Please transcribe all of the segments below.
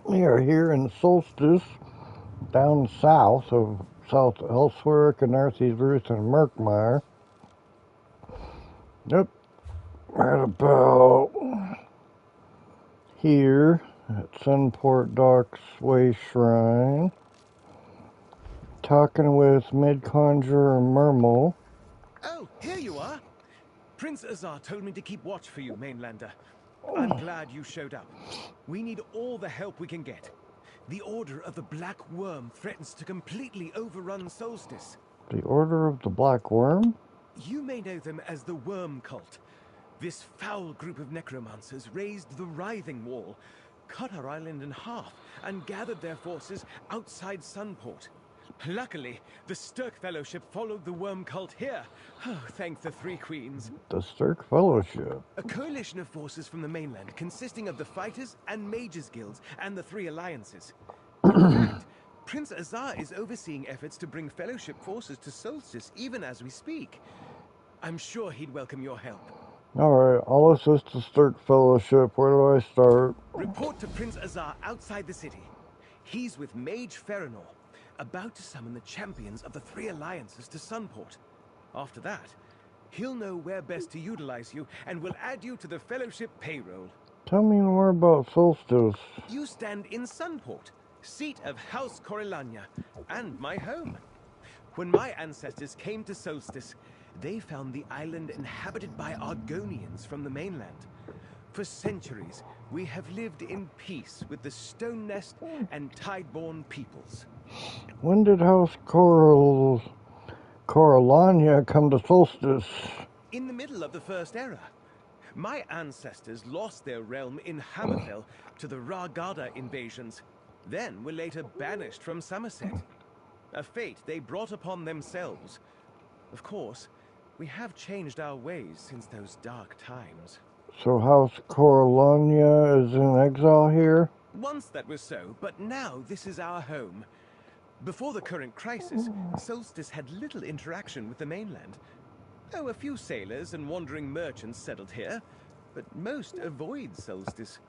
We are here in the solstice, down south of South Ellsworth and Northeast Ruth and Merkmeyer. Yep, right about here at Sunport Docks Way Shrine. Talking with Mid-Conjurer Mermal. Oh, here you are. Prince Azar told me to keep watch for you, Mainlander. I'm glad you showed up. We need all the help we can get. The Order of the Black Worm threatens to completely overrun Solstice. The Order of the Black Worm? You may know them as the Worm Cult. This foul group of necromancers raised the Writhing Wall, cut our island in half, and gathered their forces outside Sunport. Luckily, the Stirk FeLLowship followed the Worm Cult here. Oh, thank the Three Queens. The Stirk FeLLowship. A coalition of forces from the mainland consisting of the Fighters and Mages Guilds and the Three Alliances. In fact, Prince Azar is overseeing efforts to bring FeLLowship forces to Solstice even as we speak. I'm sure he'd welcome your help. Alright, I'll assist the Stirk FeLLowship. Where do I start? Report to Prince Azar outside the city. He's with Mage Ferenor, about to summon the champions of the Three Alliances to Sunport. After that, he'll know where best to utilize you and will add you to the FeLLowship payroll. Tell me more about Solstice. You stand in Sunport, seat of House Corellania, and my home. When my ancestors came to Solstice, they found the island inhabited by Argonians from the mainland. For centuries, we have lived in peace with the Stone Nest and Tideborn peoples. When did House Corellania come to Solstice? In the middle of the First Era. My ancestors lost their realm in Hammerfell to the Ragada invasions, then were later banished from Somerset. A fate they brought upon themselves. Of course, we have changed our ways since those dark times. So House Corellania is in exile here? Once that was so, but now this is our home. Before the current crisis, Solstice had little interaction with the mainland. Oh, a few sailors and wandering merchants settled here, but most avoid Solstice.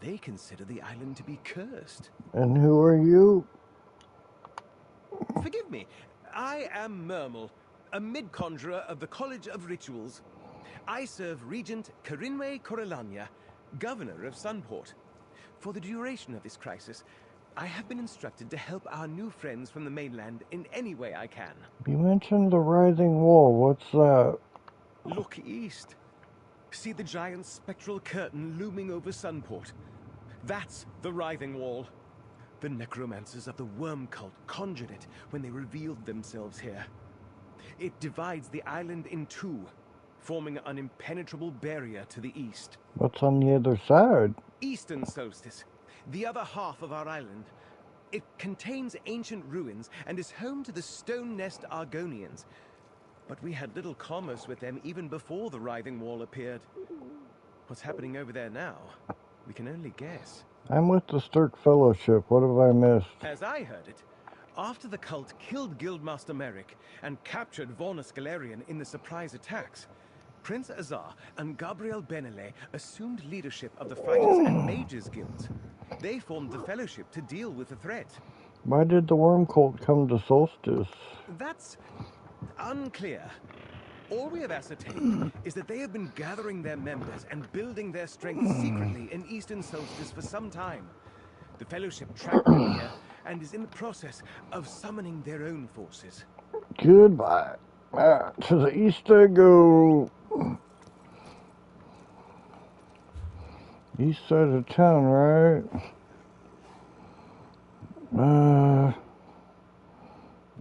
They consider the island to be cursed. And who are you? Forgive me, I am Mermal, a mid-conjurer of the College of Rituals. I serve Regent Carinwe Corellania, Governor of Sunport. For the duration of this crisis, I have been instructed to help our new friends from the mainland in any way I can. You mentioned the Writhing Wall. What's that? Look east. See the giant spectral curtain looming over Sunport? That's the Writhing Wall. The necromancers of the Worm Cult conjured it when they revealed themselves here. It divides the island in two, forming an impenetrable barrier to the east. What's on the other side? Eastern Solstice, the other half of our island. It contains ancient ruins and is home to the Stone Nest Argonians. But we had little commerce with them even before the Writhing Wall appeared. What's happening over there now? We can only guess. I'm with the Stirk FeLLowship. What have I missed? As I heard it, after the cult killed Guildmaster Merrick and captured Vornus Galerian in the surprise attacks, Prince Azar and Gabriel Benele assumed leadership of the Fighters and Mages Guilds. They formed the FeLLowship to deal with the threat. Why did the Worm Cult come to Solstice? That's unclear. All we have ascertained is that they have been gathering their members and building their strength secretly in Eastern Solstice for some time. The FeLLowship tracked them here and is in the process of summoning their own forces. Goodbye. To the east I go. East side of town, right?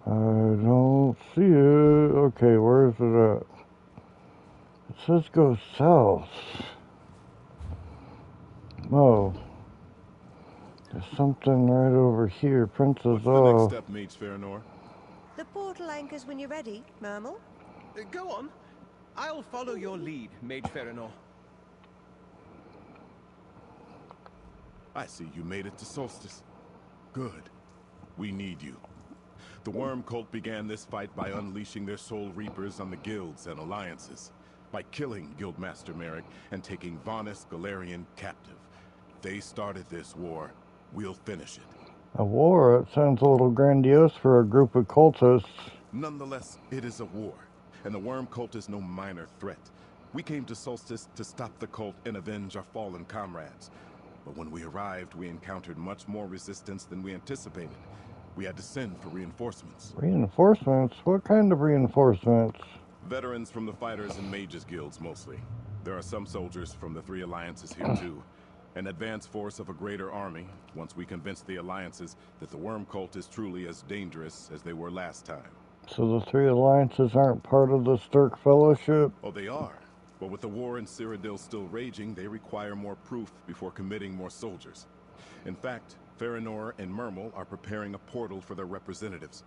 I don't see it. Okay, where is it at? It says go south. Oh. There's something right over here. Princess What's the next step, Mage Ferenor? The portal anchors when you're ready, Mermal. Go on. I'll follow your lead, Mage Ferenor. I see you made it to Solstice. Good. We need you. The Worm Cult began this fight by unleashing their Soul Reapers on the guilds and alliances, by killing Guildmaster Merrick and taking Vornus Galerian captive. They started this war, We'll finish it. A war? It sounds a little grandiose for a group of cultists. Nonetheless, it is a war, and the worm cult is no minor threat. We came to Solstice to stop the cult and avenge our fallen comrades. But when we arrived, we encountered much more resistance than we anticipated. We had to send for reinforcements. Reinforcements? What kind of reinforcements? Veterans from the Fighters and Mages guilds, mostly. There are some soldiers from the 3 alliances here, too. An advance force of a greater army, once we convince the alliances that the worm cult is truly as dangerous as they were last time. So the 3 alliances aren't part of the Stirk FeLLowship? Oh, they are. But with the war in Cyrodiil still raging, they require more proof before committing more soldiers. In fact, Feranor and Mermel are preparing a portal for their representatives.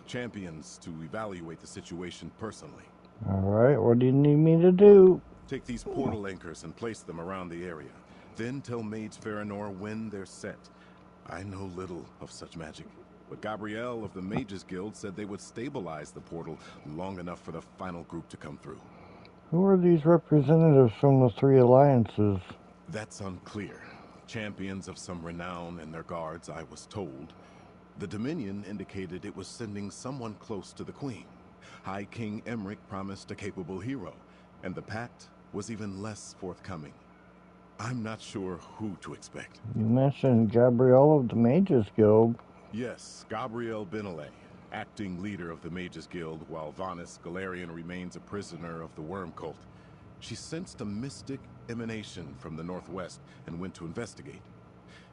Champions to evaluate the situation personally. Alright, what do you need me to do? Take these portal anchors and place them around the area. Then tell Mage Feranor when they're set. I know little of such magic, but Gabrielle of the Mages Guild said they would stabilize the portal long enough for the final group to come through. Who are these representatives from the 3 alliances? That's unclear. Champions of some renown and their guards, I was told. The Dominion indicated it was sending someone close to the Queen. High King Emmerich promised a capable hero, and the Pact was even less forthcoming. I'm not sure who to expect. You mentioned Gabrielle of the Mages Guild. Yes, Gabrielle Benelay, acting leader of the Mages Guild, while Vanis Galarian remains a prisoner of the Worm Cult. She sensed a mystic emanation from the northwest and went to investigate.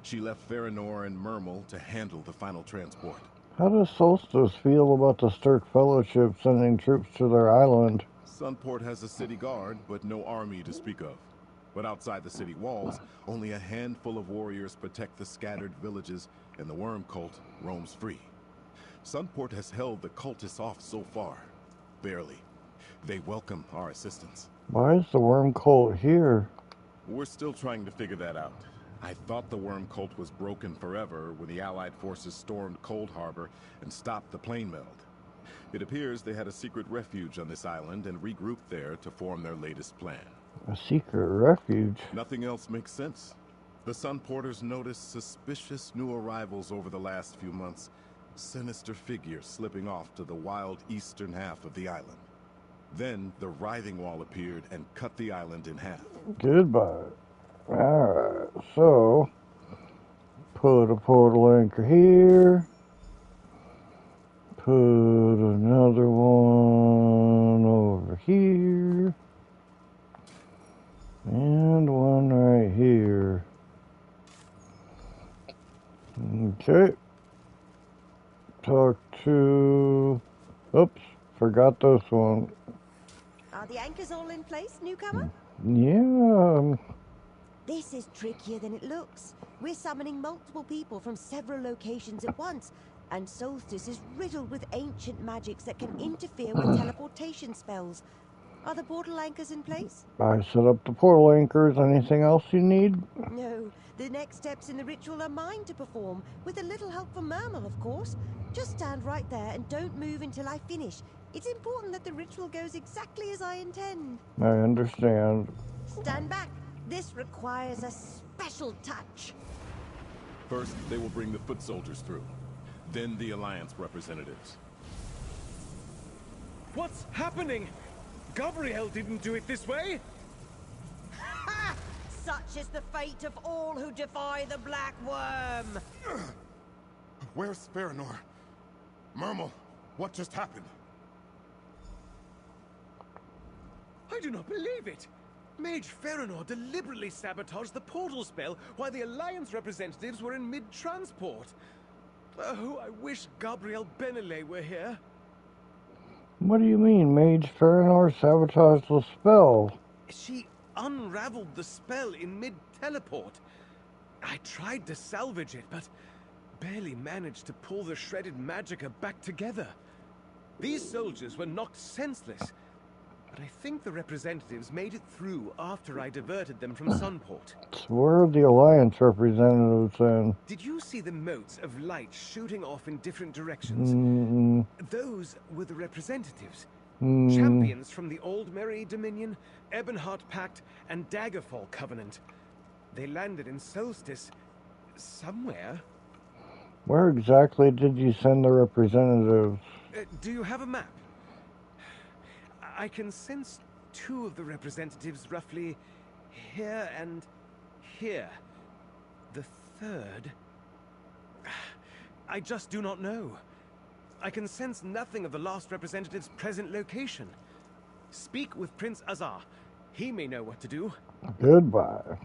She left Feranor and Mermel to handle the final transport. How does Solstice feel about the Stirk FeLLowship sending troops to their island? Sunport has a city guard, but no army to speak of. But outside the city walls, only a handful of warriors protect the scattered villages, and the Worm Cult roams free. Sunport has held the cultists off so far. Barely. They welcome our assistance. Why is the Worm Cult here? We're still trying to figure that out. I thought the Worm Cult was broken forever when the Allied forces stormed Cold Harbor and stopped the plane meld. It appears they had a secret refuge on this island and regrouped there to form their latest plan. A secret refuge? Nothing else makes sense. The Sunporters noticed suspicious new arrivals over the last few months. Sinister figures slipping off to the wild eastern half of the island. Then the writhing wall appeared and cut the island in half. Goodbye. Alright, so put a portal anchor here. Put another one over here. And one right here. Okay. Talk to... Oops, forgot this one. Are the anchors all in place, newcomer? Yeah. This is trickier than it looks. We're summoning multiple people from several locations at once, and Solstice is riddled with ancient magics that can interfere with teleportation spells. Are the portal anchors in place? I set up the portal anchors. Anything else you need? No. The next steps in the ritual are mine to perform, with a little help from Mermel, of course. Just stand right there and don't move until I finish. It's important that the ritual goes exactly as I intend. I understand. Stand back. This requires a special touch. First, they will bring the foot soldiers through. Then the Alliance representatives. What's happening? Gabrielle didn't do it this way! Ha! Such is the fate of all who defy the Black Worm! Where's Feranor? Mermel, what just happened? I do not believe it! Mage Feranor deliberately sabotaged the portal spell while the Alliance representatives were in mid-transport. Oh, I wish Gabrielle Benelay were here. What do you mean, Mage Feranor sabotaged the spell? She unraveled the spell in mid-teleport. I tried to salvage it, but barely managed to pull the shredded magicka back together. These soldiers were knocked senseless, but I think the representatives made it through after I diverted them from Sunport. Where are the Alliance representatives then? Did you see the motes of light shooting off in different directions? Those were the representatives. Champions from the Old Merry Dominion, Ebonheart Pact, and Daggerfall Covenant. They landed in Solstice Somewhere. Where exactly did you send the representatives? Do you have a map? I can sense 2 of the representatives roughly here and here. The third... I just do not know. I can sense nothing of the last representative's present location. Speak with Prince Azar. He may know what to do. Goodbye.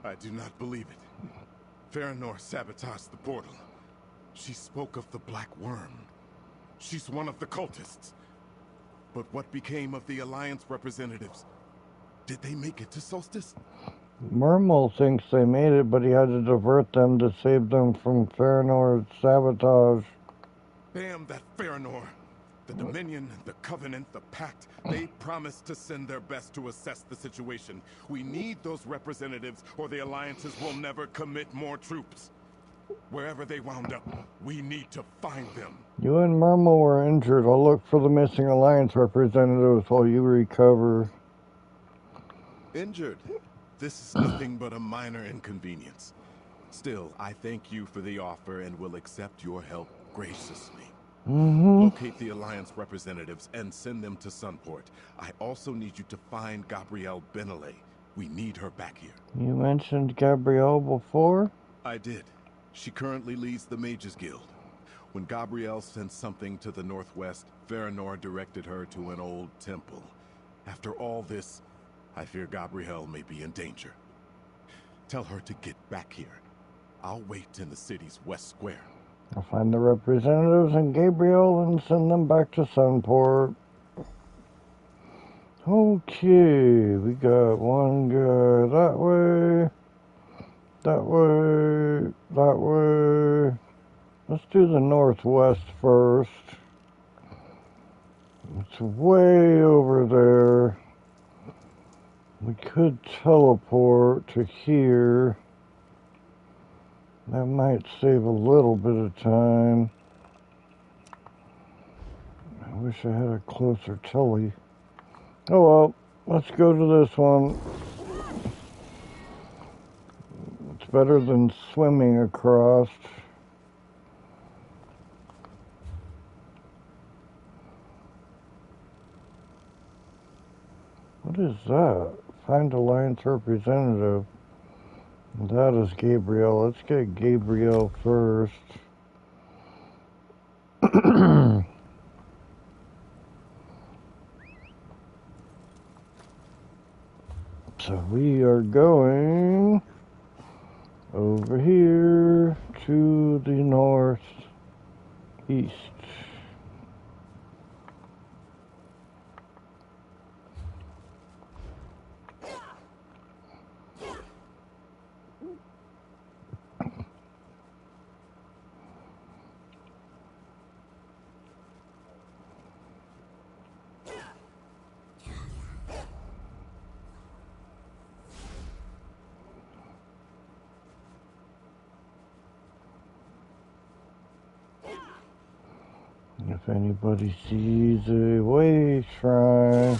I do not believe it. FeLLowship sabotaged the portal. She spoke of the Black Worm. She's one of the cultists. But what became of the Alliance representatives? Did they make it to Solstice? Mermal thinks they made it, but he had to divert them to save them from FeLLowship's sabotage. Damn that FeLLowship. The Dominion, the Covenant, the Pact, they promised to send their best to assess the situation. We need those representatives, or the Alliances will never commit more troops. Wherever they wound up, we need to find them. You and Mermal were injured. I'll look for the missing Alliance representatives while you recover. Injured? This is nothing but a minor inconvenience. Still, I thank you for the offer and will accept your help graciously. Locate the Alliance representatives and send them to Sunport. I also need you to find Gabrielle Benele. We need her back here. You mentioned Gabrielle before? I did. She currently leads the Mages Guild. When Gabrielle sent something to the northwest, FeLLowship directed her to an old temple. After all this, I fear Gabrielle may be in danger. Tell her to get back here. I'll wait in the city's west square. I'll find the representatives and Gabrielle and send them back to Sunport. Okay, we got one guy that way, that way, that way. Let's do the northwest first. It's way over there. We could teleport to here. That might save a little bit of time. I wish I had a closer telly. Oh well, let's go to this one. It's better than swimming across. What is that? Find Alliance representative. That is Gabrielle. Let's get Gabrielle first. So we are going over here to the northeast. If anybody sees a way shrine.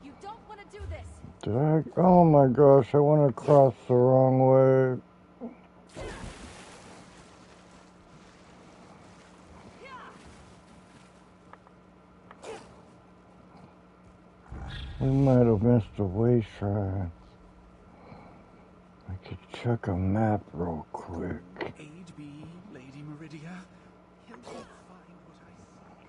You don't want to do this. Did I? Oh my gosh, I want to cross the wrong way. We might have missed a way shrine. I could check a map real quick. Aid be, Lady Meridia. Help me find what I seek.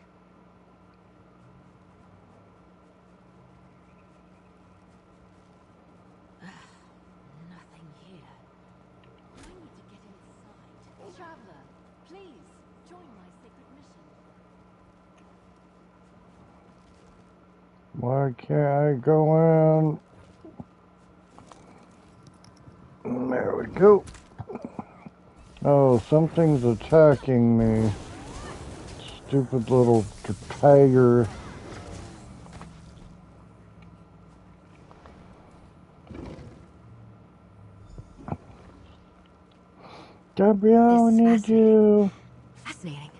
Nothing here. I need to get inside. Traveler, please join my sacred mission. Why can't I go in? There we go. Oh, something's attacking me. Stupid little tiger. Gabrielle, I need you. Fascinating.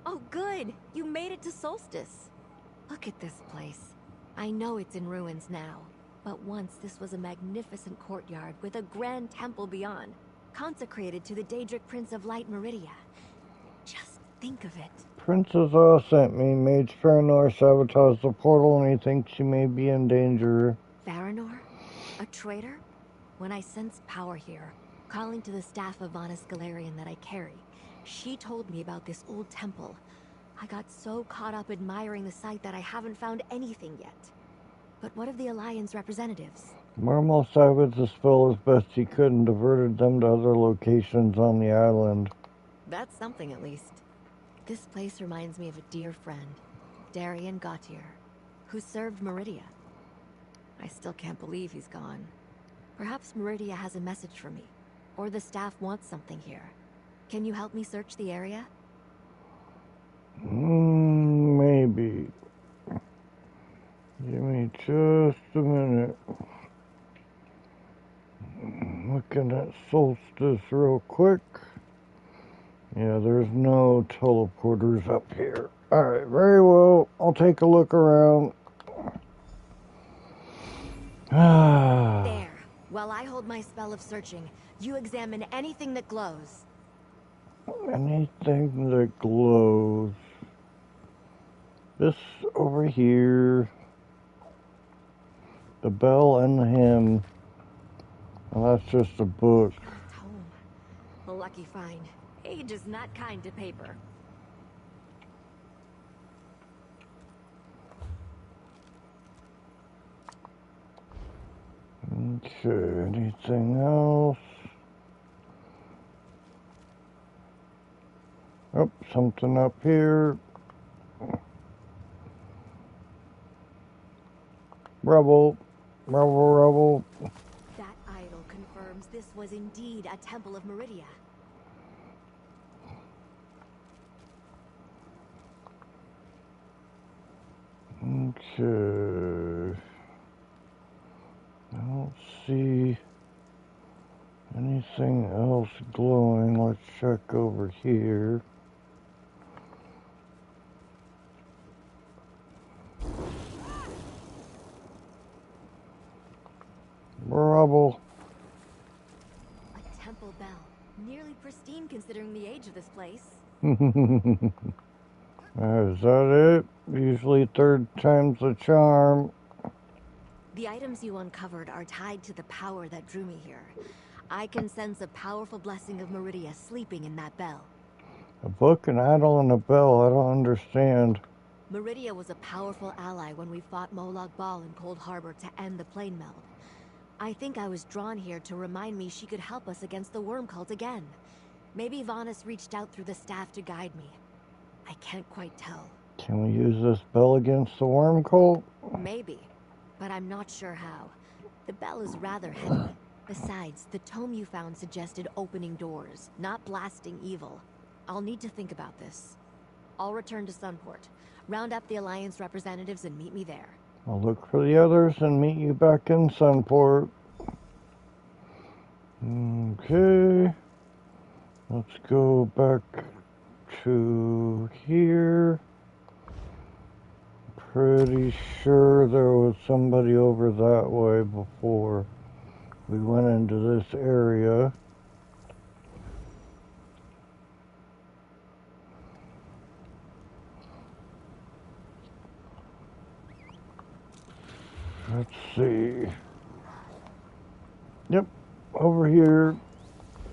Oh, good. You made it to Solstice. Look at this place. I know it's in ruins now, But once this was a magnificent courtyard with a grand temple beyond, consecrated to the Daedric Prince of Light Meridia. Just think of it. Princess Aw sent me. Mage Faranor sabotaged the portal and he thinks she may be in danger. Faranor? A traitor? When I sensed power here, calling to the staff of Vanus Galarian that I carry, she told me about this old temple. I got so caught up admiring the site that I haven't found anything yet. But what of the Alliance representatives? Marmal salvaged the spell as best he could and diverted them to other locations on the island. That's something at least. This place reminds me of a dear friend, Darian Gautier, who served Meridia. I still can't believe he's gone. Perhaps Meridia has a message for me, or the staff wants something here. Can you help me search the area? Maybe. Give me just a minute. Looking at Solstice real quick. Yeah, there's no teleporters up here. Alright, very well. I'll take a look around. There. While I hold my spell of searching, you examine anything that glows. Anything that glows. This over here. The bell and the hymn. Well, that's just a book. Tome. A lucky find. Age is not kind to paper. Okay, anything else? Oh, something up here. Rubble. Rubble. That idol confirms this was indeed a temple of Meridia. Okay. I don't see anything else glowing. Let's check over here. Rubble. A temple bell. Nearly pristine considering the age of this place. Is that it? Usually third time's the charm. The items you uncovered are tied to the power that drew me here. I can sense a powerful blessing of Meridia sleeping in that bell. A book, an idol, and a bell. I don't understand. Meridia was a powerful ally when we fought Molag Bal in Cold Harbor to end the plane meld. I think I was drawn here to remind me she could help us against the worm cult again. Maybe Vanus reached out through the staff to guide me. I can't quite tell. Can we use this bell against the worm cult? Maybe, but I'm not sure how. The bell is rather heavy. Besides, the tome you found suggested opening doors, not blasting evil. I'll need to think about this. I'll return to Sunport, round up the Alliance representatives and meet me there. I'll look for the others and meet you back in Sunport. Okay. Let's go back to here. Pretty sure there was somebody over that way before we went into this area. Let's see. Yep, over here.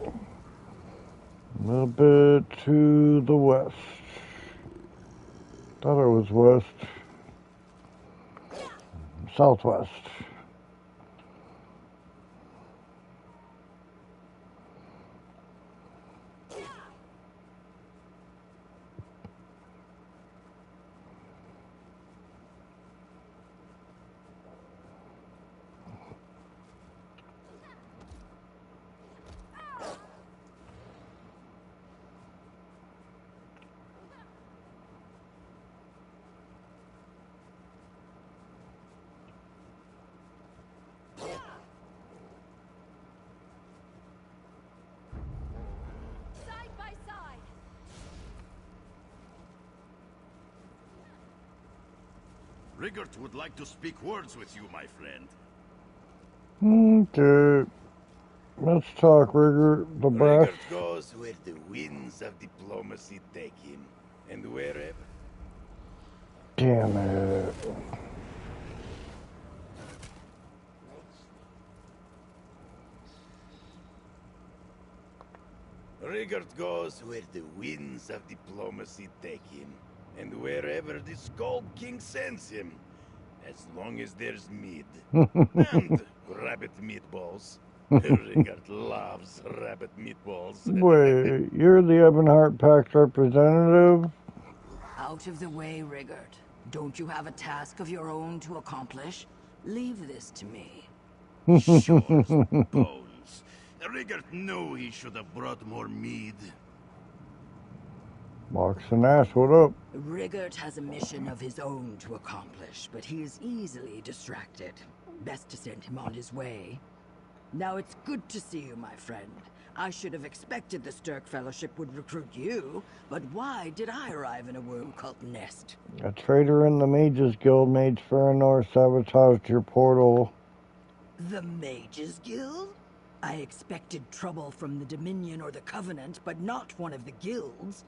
A little bit to the west. Thought it was west. Southwest. Rigert would like to speak words with you, my friend. Okay. Let's talk, Rigger. The best. Rigger goes where the winds of diplomacy take him, and wherever. Damn it. Rigger goes where the winds of diplomacy take him, and wherever the Skull King sends him, as long as there's mead and rabbit meatballs. Rigger loves rabbit meatballs. Wait, you're the Ebonheart Pact representative? Out of the way, Rigard. Don't you have a task of your own to accomplish? Leave this to me. Sure, bones. Rigger knew he should have brought more mead. Box and Ash, what up? Rigard has a mission of his own to accomplish, but he is easily distracted. Best to send him on his way. Now it's good to see you, my friend. I should have expected the Stirk Fellowship would recruit you, but why did I arrive in a worm cult nest? A traitor in the Mages Guild, Mage Farinor, sabotaged your portal. The Mages Guild? I expected trouble from the Dominion or the Covenant, but not one of the guilds.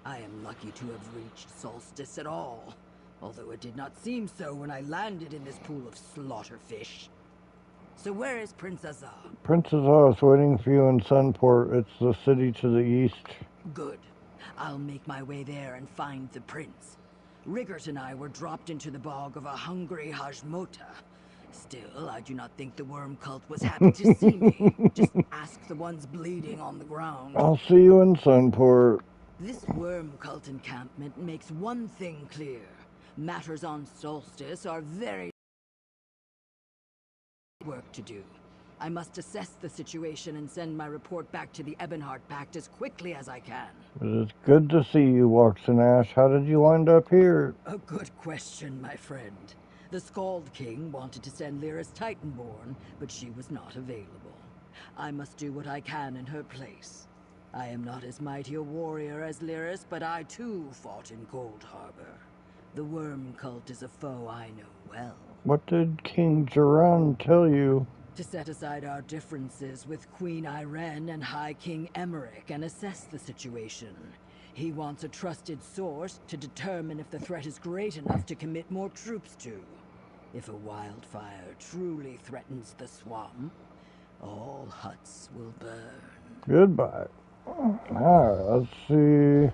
I am lucky to have reached Solstice at all, although it did not seem so when I landed in this pool of slaughterfish. So where is Prince Azar? Prince Azar is waiting for you in Sunport. It's the city to the east. Good. I'll make my way there and find the prince. Riggert and I were dropped into the bog of a hungry Hajmota. Still, I do not think the worm cult was happy to see me. Just ask the ones bleeding on the ground. I'll see you in Sunport. This worm cult encampment makes one thing clear. Matters on Solstice are very work to do. I must assess the situation and send my report back to the Ebonheart Pact as quickly as I can. It is good to see you, Waxen Ash. How did you wind up here? A good question, my friend. The Scald King wanted to send Lyris Titanborn, but she was not available. I must do what I can in her place. I am not as mighty a warrior as Lyris, but I too fought in Gold Harbor. The worm cult is a foe I know well. What did King Jiran tell you? To set aside our differences with Queen Irene and High King Emmerich and assess the situation. He wants a trusted source to determine if the threat is great enough to commit more troops to. If a wildfire truly threatens the swamp, all huts will burn. Goodbye. Alright, let's see.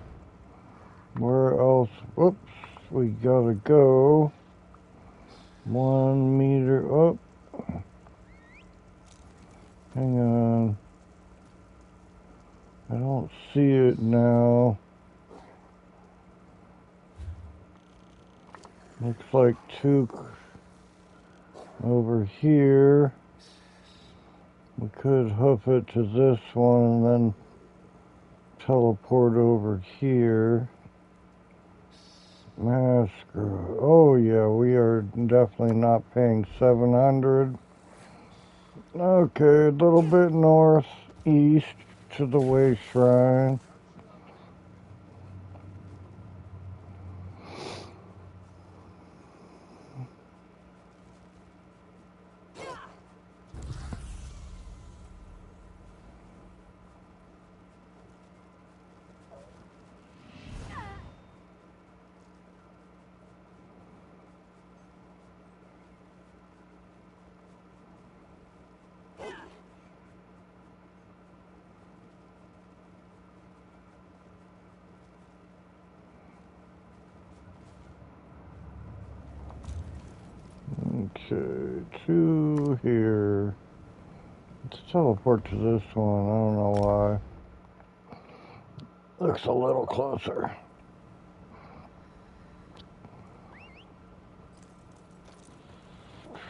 Where else? Whoops, we gotta go. 1 meter up. Hang on. I don't see it now. Looks like 2 over here. We could hoof it to this one and then teleport over here. Masker. Oh yeah, we are definitely not paying 700. Okay, a little bit northeast to the Way Shrine. Okay, 2 here. Let's teleport to this one. I don't know why. Looks a little closer.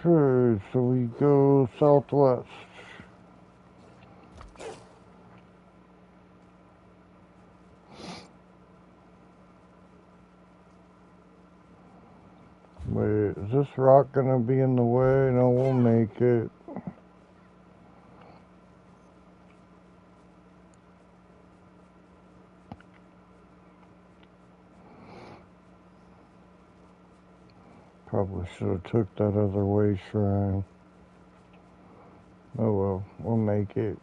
Okay, so we go southwest. Wait, is this rock gonna be in the way? No, we'll make it. Probably should have took that other way shrine. Oh well, we'll make it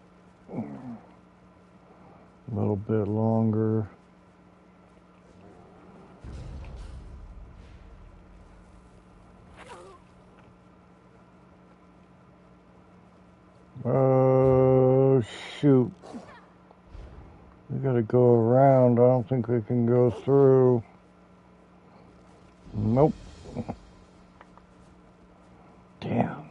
a little bit longer. Oh, shoot. We gotta go around. I don't think we can go through. Nope. Damn.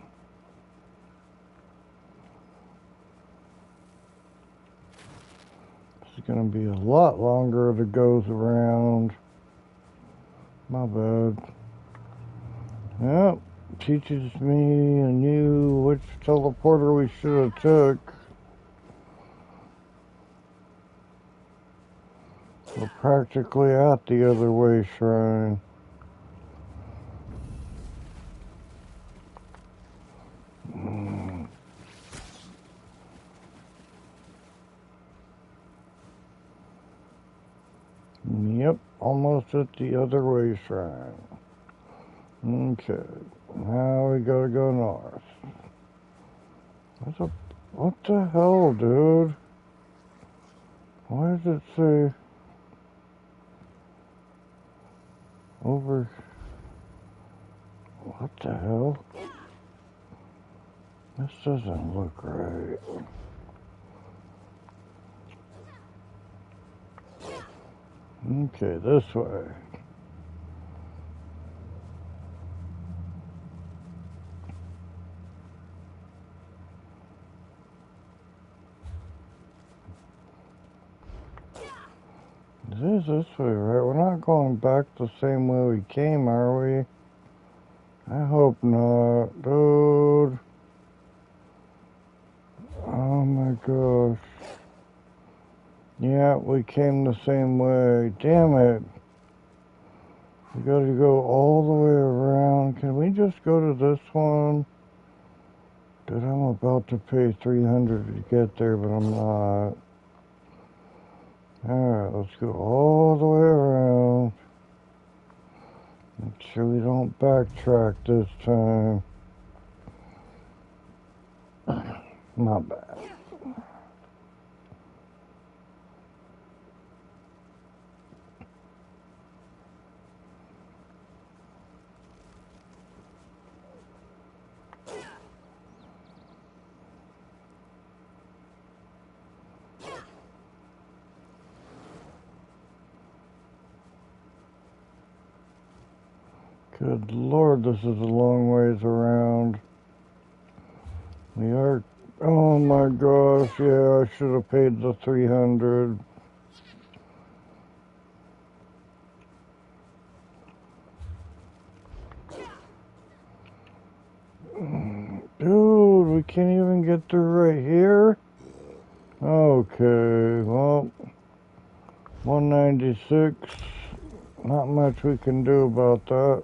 It's gonna be a lot longer if it goes around. My bad. Yep. Teaches me anew which teleporter we should have took. We're practically at the other way shrine. Yep, almost at the other way shrine. Okay, now we gotta go north. What the hell, dude? Why does it say over? What the hell? This doesn't look right. Okay, this way. It is this way, right? We're not going back the same way we came, are we? I hope not, dude. Oh my gosh. Yeah, we came the same way. Damn it. We gotta go all the way around. Can we just go to this one? Dude, I'm about to pay $300 to get there, but I'm not. Alright, let's go all the way around. Make sure we don't backtrack this time. Not bad. Good Lord, this is a long ways around. We are, oh my gosh, yeah, I should have paid the 300. Dude, we can't even get through right here? Okay, well, 196. Not much we can do about that.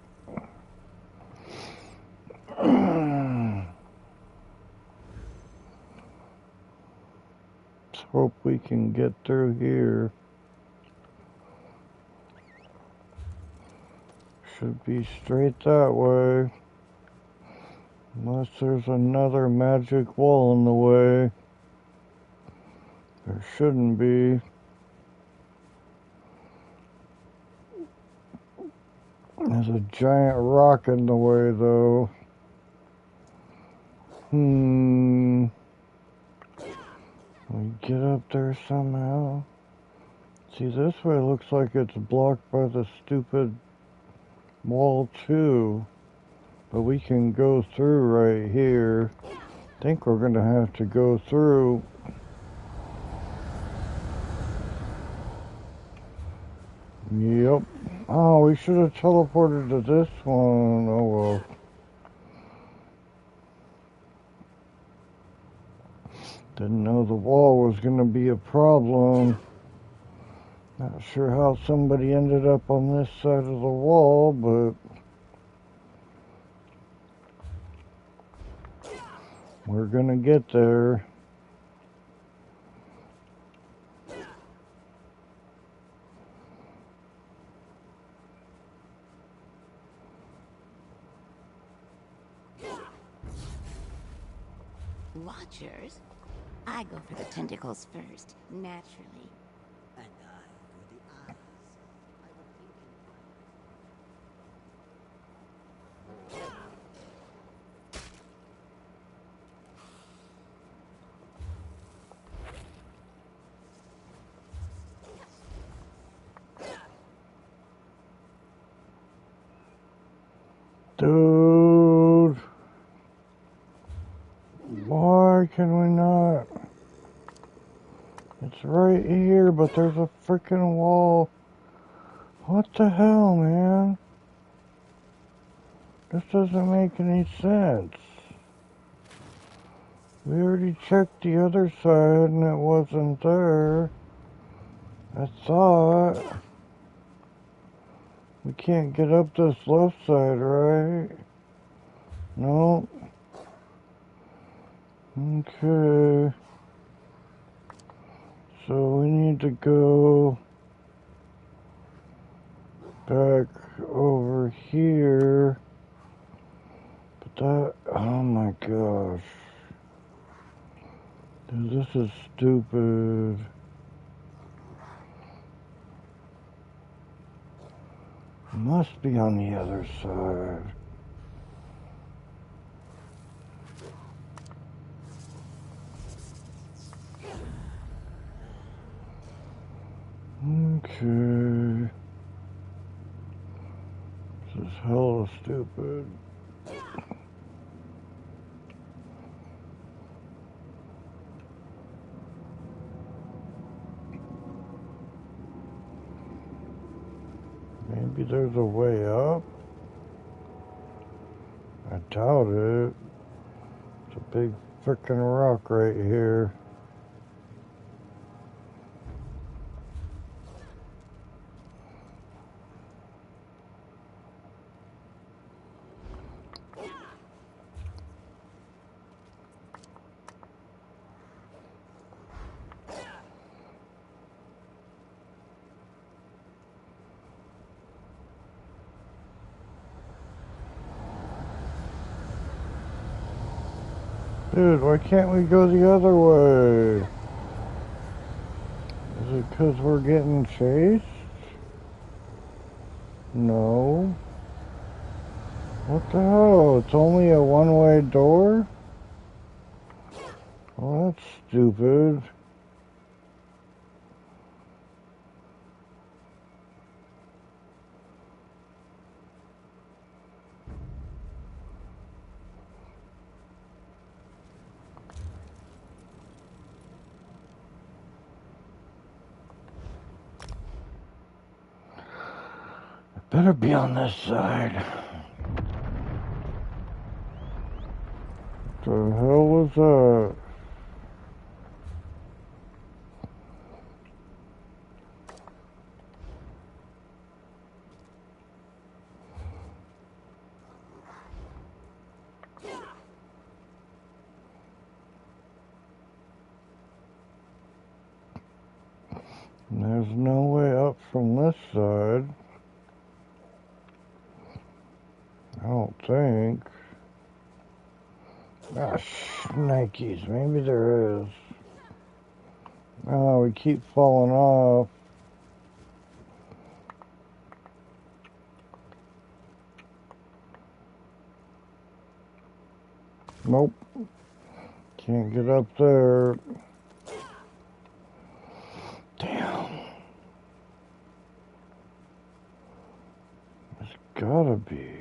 Let's hope we can get through here. Should be straight that way. Unless there's another magic wall in the way. There shouldn't be. There's a giant rock in the way, though. We get up there somehow. See, this way looks like it's blocked by the stupid wall, too. But we can go through right here. I think we're gonna have to go through. Yep. Oh, we should have teleported to this one. Oh well. Didn't know the wall was gonna be a problem. Not sure how somebody ended up on this side of the wall, but we're gonna get there. Watchers? I go for the tentacles first, naturally. And I for the eyes. I would Dude, why can we not? It's right here, but there's a freaking wall. What the hell, man? This doesn't make any sense. We already checked the other side and it wasn't there. I thought. We can't get up this left side, right? No. Okay. So we need to go back over here. But that, oh my gosh. Dude, this is stupid. Must be on the other side. Okay. This is hella stupid. Maybe there's a way up? I doubt it. It's a big frickin' rock right here. Dude, why can't we go the other way? Is it because we're getting chased? No. What the hell? It's only a one-way door? Well, that's stupid. Better be on this side. What the hell was that? There's no way up from this side. I don't think. Ah, shnikes. Maybe there is. Oh, we keep falling off. Nope. Can't get up there. Damn. There's gotta be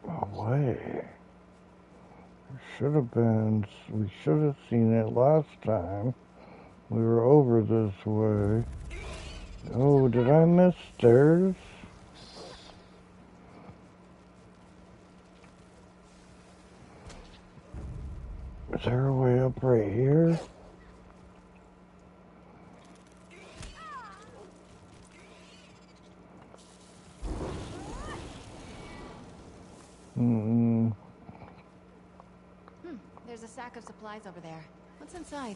a way. There should have been. We should have seen it last time. We were over this way. Oh, did I miss stairs? Is there a way up right here? There's a sack of supplies over there. What's inside?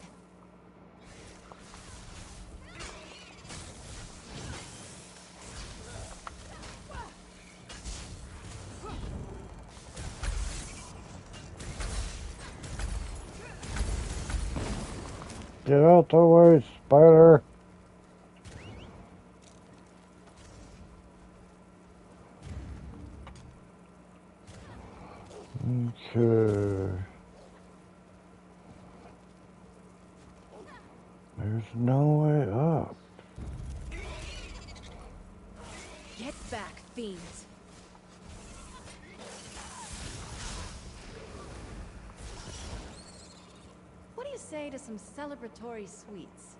Get out the way, spider. Okay. There's no way up. Get back, fiends. What do you say to some celebratory sweets?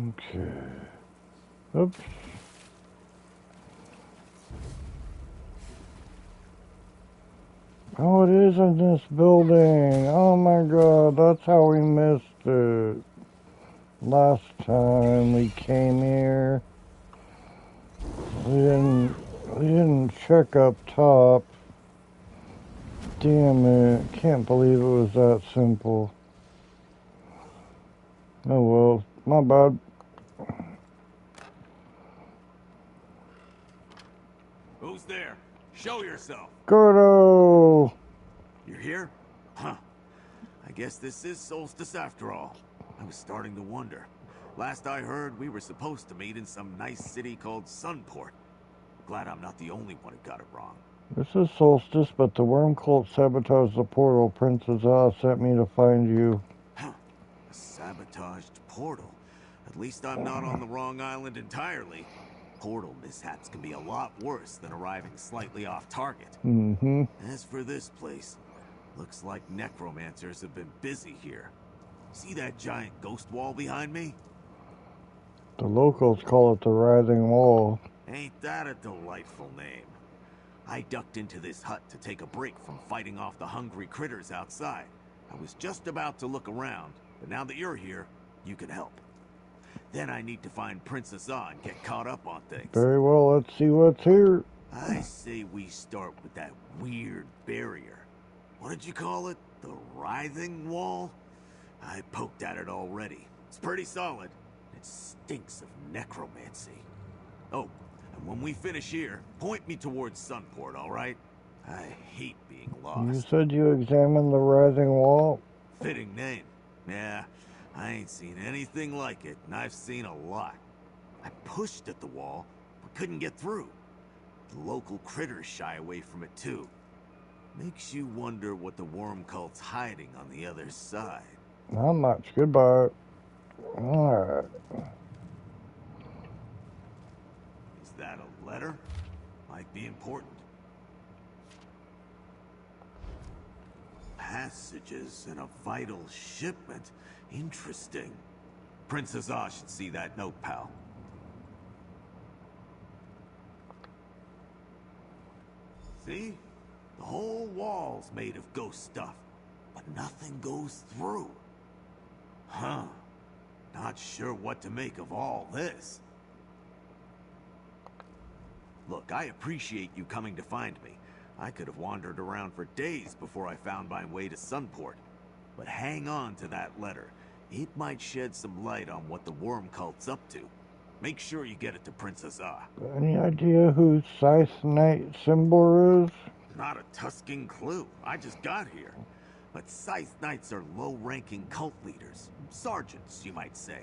Okay. Oops. Oh, it is in this building. Oh my god, that's how we missed it. Last time we came here. We didn't check up top. Damn it. Can't believe it was that simple. Oh well, my bad. Who's there? Show yourself. Gordo! You're here? Huh. I guess this is Solstice after all. I was starting to wonder. Last I heard, we were supposed to meet in some nice city called Sunport. Glad I'm not the only one who got it wrong. This is Solstice, but the worm cult sabotaged the portal. Princess Oz sent me to find you. Huh. A sabotaged portal. At least I'm not on the wrong island entirely. Portal mishaps can be a lot worse than arriving slightly off target. Mm-hmm. As for this place, looks like necromancers have been busy here. See that giant ghost wall behind me? The locals call it the Rising Wall. Ain't that a delightful name? I ducked into this hut to take a break from fighting off the hungry critters outside. I was just about to look around, but now that you're here, you can help. Then I need to find Princess Ah and get caught up on things. Very well, let's see what's here. I say we start with that weird barrier. What did you call it? The writhing wall? I poked at it already. It's pretty solid. It stinks of necromancy. Oh, and when we finish here, point me towards Sunport, all right? I hate being lost. You said you examined the Rising Wall? Fitting name. Yeah, I ain't seen anything like it, and I've seen a lot. I pushed at the wall, but couldn't get through. The local critters shy away from it too. Makes you wonder what the worm cult's hiding on the other side. Not much. Goodbye. Alright. Is that a letter? Might be important. Passages in a vital shipment. Interesting. Princess Ah should see that note, pal. See? The whole wall's made of ghost stuff, but nothing goes through. Huh. Not sure what to make of all this. Look, I appreciate you coming to find me. I could have wandered around for days before I found my way to Sunport. But hang on to that letter. It might shed some light on what the worm cult's up to. Make sure you get it to Princess Ah. Any idea who Scythe Knight symbol is? Not a tusking clue. I just got here. But Scythe Knights are low-ranking cult leaders. Sergeants, you might say.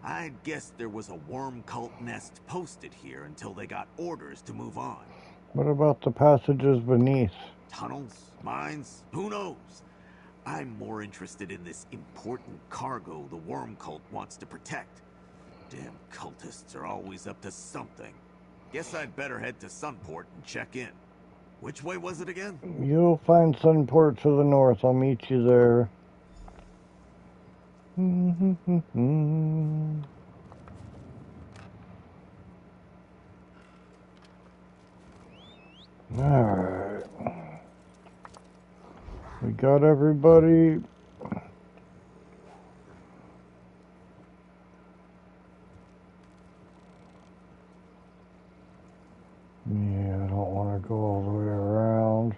I'd guess there was a worm cult nest posted here until they got orders to move on. What about the passages beneath? Tunnels? Mines? Who knows? I'm more interested in this important cargo the worm cult wants to protect. Damn cultists are always up to something. Guess I'd better head to Sunport and check in. Which way was it again? You'll find Sunport to the north. I'll meet you there. Alright. We got everybody. Yeah, I don't want to go all the way around.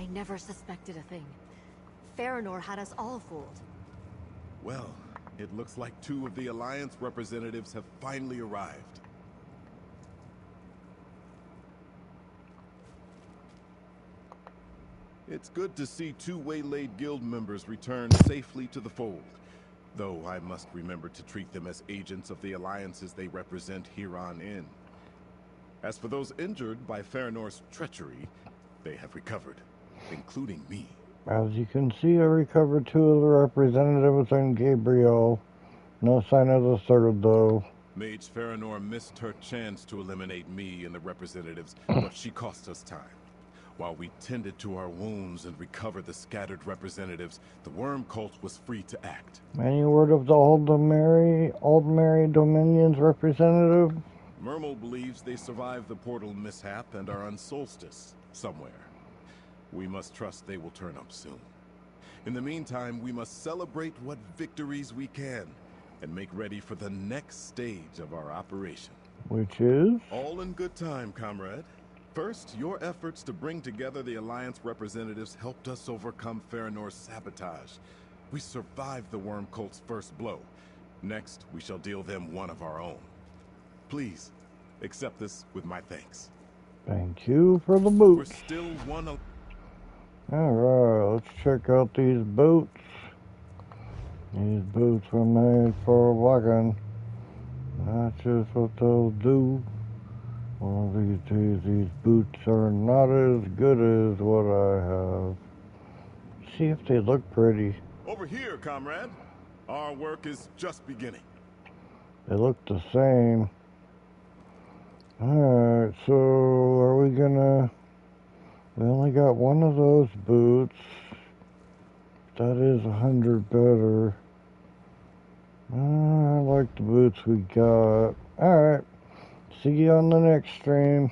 I never suspected a thing. Farinor had us all fooled. Well, it looks like 2 of the Alliance representatives have finally arrived. It's good to see 2 waylaid guild members return safely to the fold, though I must remember to treat them as agents of the alliances they represent here on in. As for those injured by Farinor's treachery, they have recovered, including me. As you can see, I recovered 2 of the representatives and Gabriel. No sign of the 3rd, though. Mage Farinor missed her chance to eliminate me and the representatives, but she cost us time. While we tended to our wounds and recovered the scattered representatives, the worm cult was free to act. Any word of the Aldmeri Dominion's representative? Mermal believes they survived the portal mishap and are on Solstice, somewhere. We must trust they will turn up soon. In the meantime, we must celebrate what victories we can and make ready for the next stage of our operation. Which is? All in good time, comrade. First, your efforts to bring together the Alliance representatives helped us overcome Farinor's sabotage. We survived the worm cult's first blow. Next, we shall deal them one of our own. Please, accept this with my thanks. Thank you for the boots. We're still one. Alright, let's check out these boots. These boots were made for walking. That's just what they'll do. One of these days, these boots are not as good as what I have. See if they look pretty. Over here, comrade. Our work is just beginning. They look the same. Alright, so are we gonna... We only got one of those boots. That is 100 better. I like the boots we got. Alright. See you on the next stream.